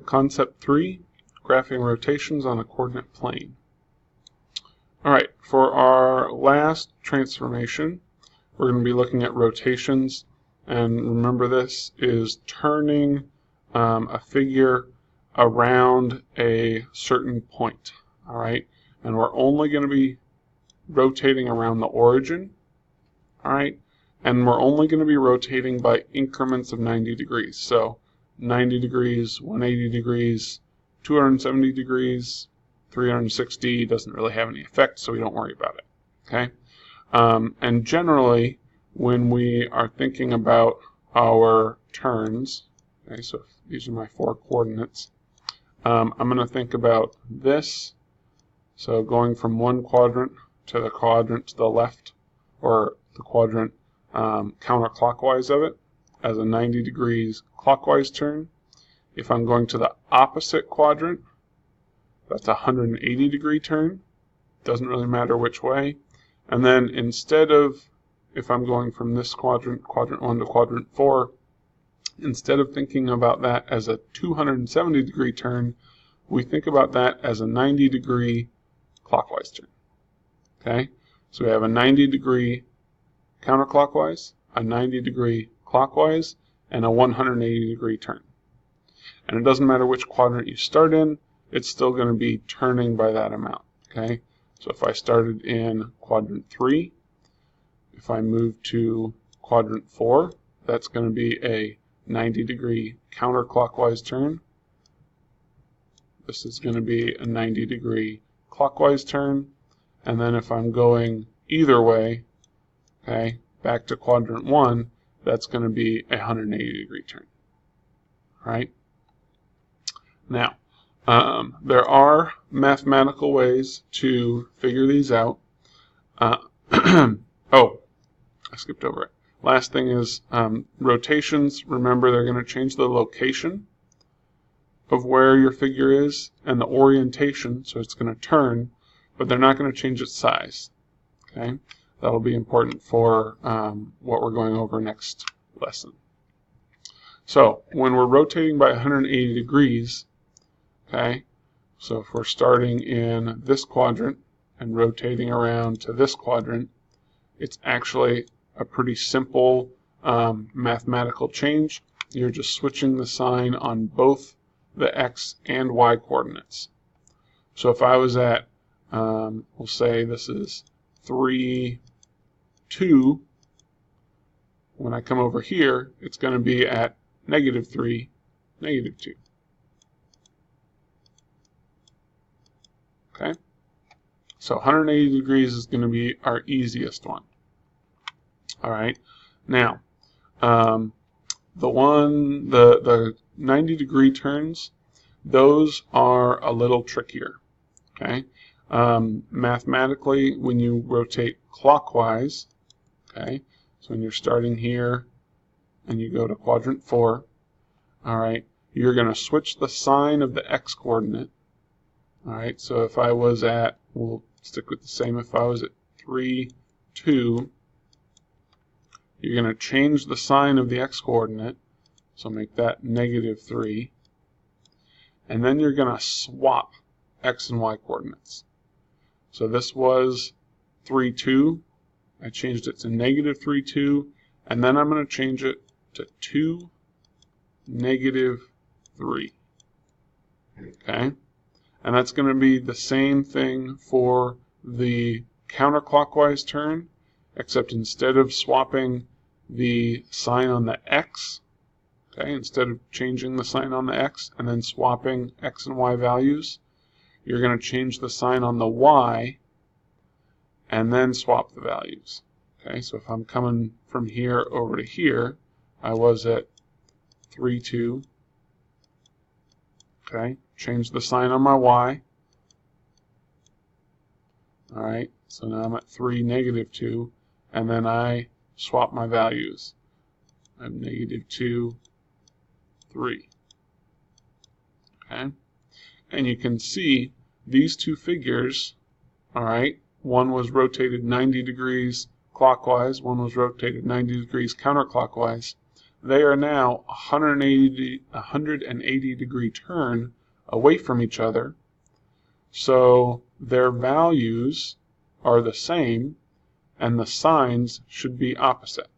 Concept 3, graphing rotations on a coordinate plane. Alright, for our last transformation, we're going to be looking at rotations, and remember this is turning a figure around a certain point. Alright, and we're only going to be rotating around the origin. Alright, and we're only going to be rotating by increments of 90 degrees. So 90 degrees, 180 degrees, 270 degrees, 360 doesn't really have any effect, so we don't worry about it. Okay, and generally, when we are thinking about our turns, okay, so these are my 4 coordinates, I'm going to think about this. So going from one quadrant to the quadrant to the left, or the quadrant counterclockwise of it, as a 90 degrees clockwise turn. If I'm going to the opposite quadrant, that's a 180 degree turn. Doesn't really matter which way. And then instead of, if I'm going from this quadrant, quadrant 1 to quadrant 4, instead of thinking about that as a 270 degree turn, we think about that as a 90 degree clockwise turn. Okay, so we have a 90 degree counterclockwise, a 90 degree clockwise, and a 180 degree turn. And it doesn't matter which quadrant you start in, it's still going to be turning by that amount. Okay, so if I started in quadrant 3, if I move to quadrant 4, that's going to be a 90 degree counterclockwise turn. This is going to be a 90 degree clockwise turn. And then if I'm going either way, okay, back to quadrant 1, that's going to be a 180 degree turn. All right. Now, there are mathematical ways to figure these out. Oh, I skipped over it. Last thing is rotations. Remember, they're going to change the location of where your figure is and the orientation, so it's going to turn, but they're not going to change its size. Okay, that'll be important for what we're going over next lesson. So when we're rotating by 180 degrees, okay, so if we're starting in this quadrant and rotating around to this quadrant, it's actually a pretty simple mathematical change. You're just switching the sign on both the x and y coordinates. So if I was at, we'll say this is 3, 2, when I come over here, it's going to be at -3, -2. Okay? So 180 degrees is going to be our easiest one. All right. Now, the 90 degree turns, those are a little trickier. Okay. Mathematically, when you rotate clockwise, okay, so when you're starting here and you go to quadrant 4, all right, you're going to switch the sign of the x coordinate. All right, so if I was at, we'll stick with the same, if I was at 3, 2, you're going to change the sign of the x coordinate, so make that -3, and then you're going to swap x and y coordinates. So this was 3, 2, I changed it to -3, 2, and then I'm going to change it to 2, -3. Okay? And that's going to be the same thing for the counterclockwise turn, except instead of swapping the sign on the x, okay, instead of changing the sign on the x and then swapping x and y values, you're going to change the sign on the y and then swap the values. Okay, so if I'm coming from here over to here, I was at 3, 2. Okay, change the sign on my y. All right, so now I'm at 3, -2, and then I swap my values. I'm -2, 3. Okay, and you can see these two figures, all right, one was rotated 90 degrees clockwise, one was rotated 90 degrees counterclockwise. they are now 180 degree turn away from each other. So their values are the same and the signs should be opposite,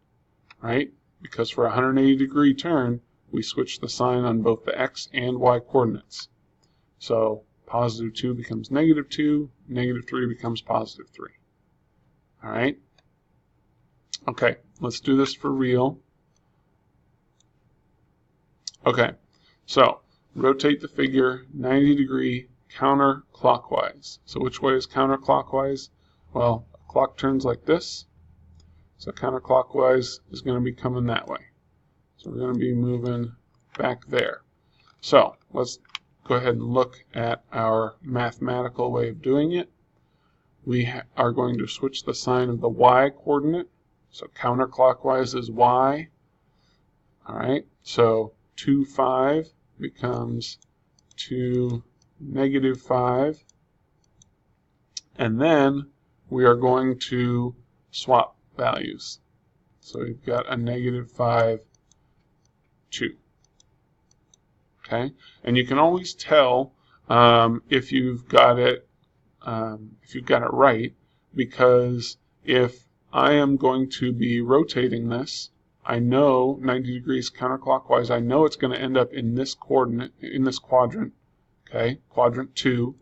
right? Because for a 180 degree turn, we switch the sign on both the x and y coordinates. So positive 2 becomes negative 2, negative 3 becomes positive 3. All right? Okay, let's do this for real. Okay, so rotate the figure 90 degree counterclockwise. So which way is counterclockwise? Well, a clock turns like this. So counterclockwise is going to be coming that way. So we're going to be moving back there. So let's go ahead and look at our mathematical way of doing it. We are going to switch the sign of the y coordinate. So counterclockwise is y. All right, so 2, 5 becomes 2, negative 5. And then we are going to swap values. So we've got a negative 5, 2. Okay, and you can always tell if you've got it right, because if I am going to be rotating this, I know 90 degrees counterclockwise, I know it's going to end up in this coordinate, in this quadrant, okay, quadrant 2.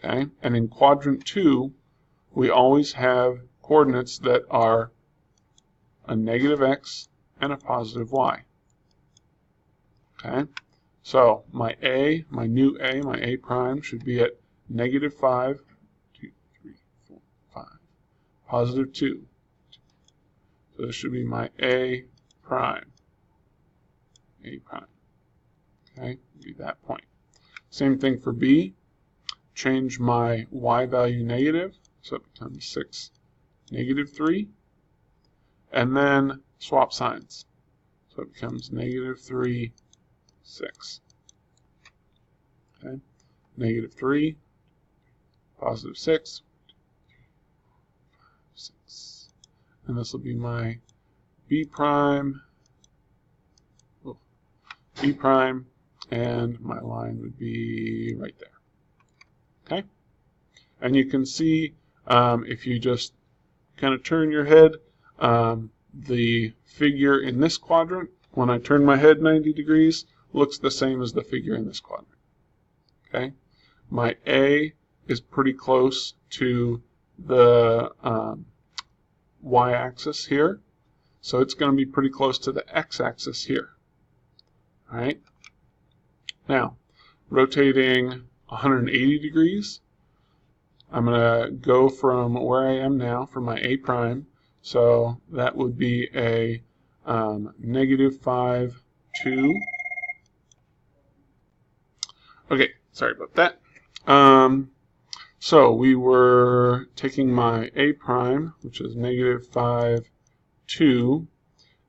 Okay, and in quadrant 2, we always have coordinates that are a negative x and a positive y. Okay, so my A, my new A, my A prime should be at negative 5, 2, 3, 4, 5, positive 2. So this should be my A prime. A prime. Okay, be that point. Same thing for B. Change my y value negative, so it becomes 6, negative 3. And then swap signs. So it becomes negative 3, 6. Okay, negative 3, positive 6, 6. And this will be my B prime, and my line would be right there. Okay, and you can see if you just kind of turn your head, the figure in this quadrant, when I turn my head 90 degrees, looks the same as the figure in this quadrant. Okay, my A is pretty close to the y-axis here, so it's going to be pretty close to the x-axis here. All right, now rotating 180 degrees, I'm going to go from where I am now for my A prime, so that would be a negative 5, 2. Okay, sorry about that. So we were taking my A prime, which is negative 5, 2,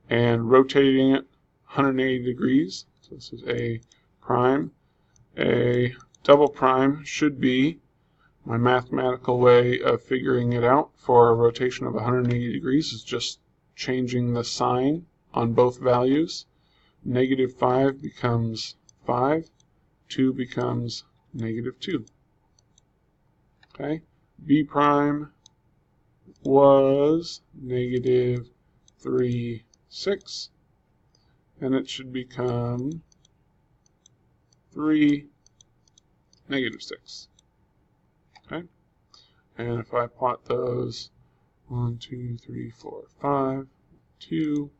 and rotating it 180 degrees. So this is A prime. A double prime should be, my mathematical way of figuring it out for a rotation of 180 degrees is just changing the sign on both values. Negative 5 becomes 5, 2 becomes negative 2. Okay, B prime was negative 3, 6, and it should become 3, negative 6. Okay, and if I plot those 1, 2, 3, 4, 5, 2,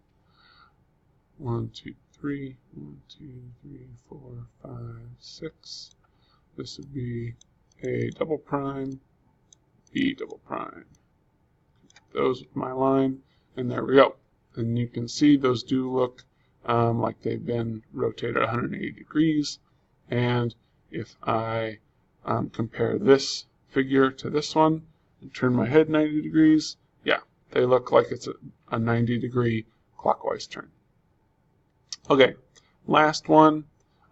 1, 2, 3, 1, 2, 3, 4, 5, 6, this would be A double prime, B double prime. Those with my line, and there we go. And you can see those do look like they've been rotated 180 degrees. And if I compare this figure to this one and turn my head 90 degrees, yeah, they look like it's a 90 degree clockwise turn. Okay, last one,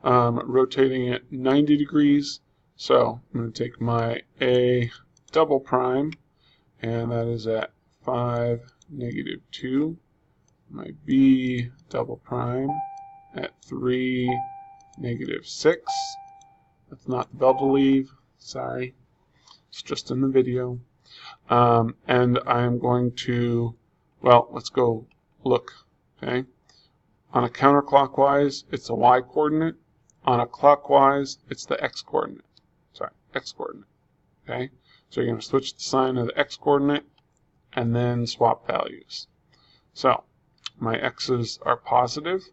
rotating it 90 degrees. So I'm going to take my A double prime, and that is at 5, -2, my B double prime at 3, -6. That's not the bell to leave, sorry, it's just in the video. And I'm going to, well, let's go look, okay? On a counterclockwise, it's a y coordinate. On a clockwise, it's the x coordinate. Sorry, x coordinate, okay? So you're going to switch the sign of the x coordinate and then swap values. So my x's are positive,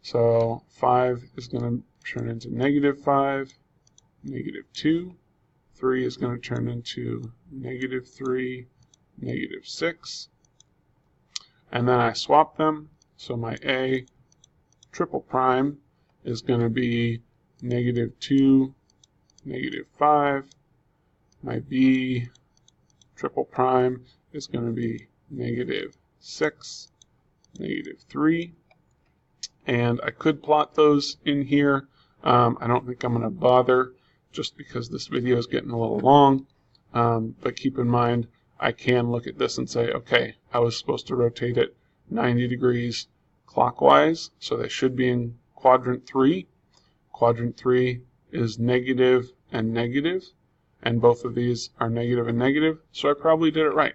so 5 is going to turn into -5, -2. 3 is going to turn into -3, -6. And then I swap them, so my A triple prime is going to be -2, -5. My B triple prime is going to be -6, -3. And I could plot those in here. I don't think I'm going to bother just because this video is getting a little long. But keep in mind, I can look at this and say, okay, I was supposed to rotate it 90 degrees clockwise, so they should be in quadrant 3. Quadrant 3 is negative and negative, and both of these are negative and negative, so I probably did it right.